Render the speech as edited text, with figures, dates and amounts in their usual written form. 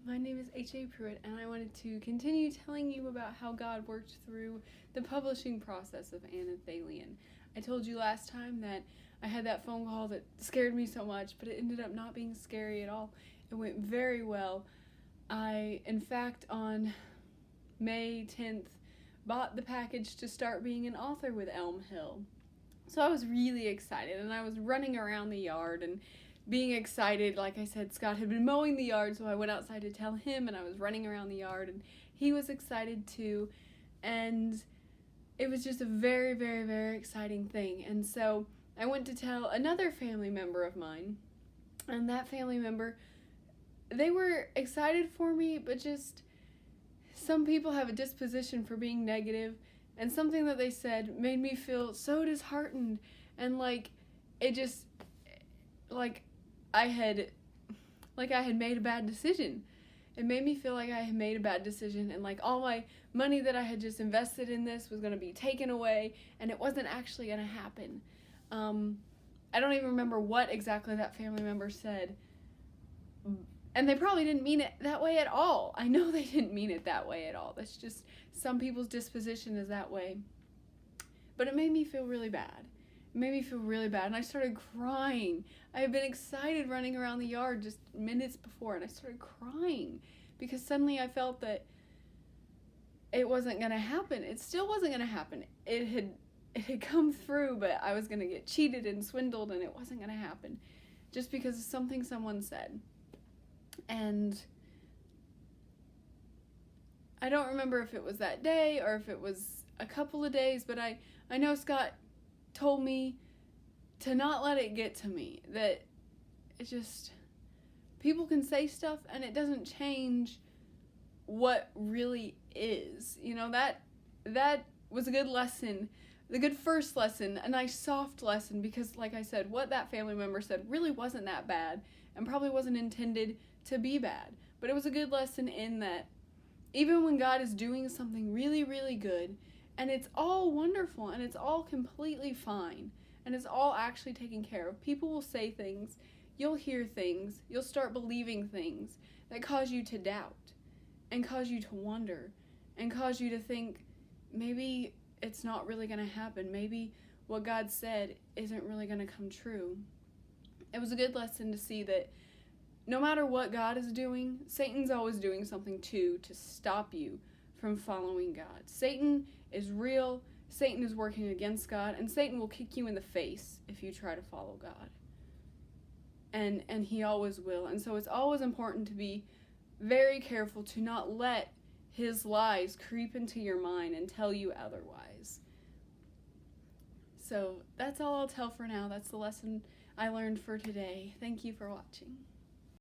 My name is HAPruitt, and I wanted to continue telling you about how God worked through the publishing process of Anelthalien. I told you last time that I had that phone call that scared me so much, but it ended up not being scary at all. It went very well. I, in fact, on May 10th, bought the package to start being an author with Elm Hill. So I was really excited, and I was running around the yard and being excited. Like I said, Scott had been mowing the yard, so I went outside to tell him, and I was running around the yard, and he was excited too, and it was just a very, very, very exciting thing. And so I went to tell another family member of mine, and that family member, they were excited for me, but just some people have a disposition for being negative, and something that they said made me feel so disheartened, and it just, I had made a bad decision. It made me feel like I had made a bad decision, and all my money that I had just invested in this was going to be taken away, and it wasn't actually going to happen. I don't even remember what exactly that family member said, and they probably didn't mean it that way at all. I know they didn't mean it that way at all. That's just some people's disposition is that way. But it made me feel really bad. It made me feel really bad, and I started crying. I had been excited running around the yard just minutes before, and I started crying because suddenly I felt that it wasn't going to happen. It still wasn't going to happen. It had come through, but I was going to get cheated and swindled, and it wasn't going to happen just because of something someone said. And I don't remember if it was that day or if it was a couple of days, but I know Scott told me to not let it get to me, that it just, people can say stuff and it doesn't change what really is. That was a good lesson, the good first lesson, a nice soft lesson, because like I said, what that family member said really wasn't that bad and probably wasn't intended to be bad. But it was a good lesson in that even when God is doing something really, really good, and it's all wonderful, and it's all completely fine, and it's all actually taken care of, people will say things, you'll hear things, you'll start believing things that cause you to doubt, and cause you to wonder, and cause you to think, maybe it's not really going to happen, maybe what God said isn't really going to come true. It was a good lesson to see that no matter what God is doing, Satan's always doing something too to stop you from following God. Satan is real, Satan is working against God, and Satan will kick you in the face if you try to follow God. And he always will. And so it's always important to be very careful to not let his lies creep into your mind and tell you otherwise. So that's all I'll tell for now. That's the lesson I learned for today. Thank you for watching.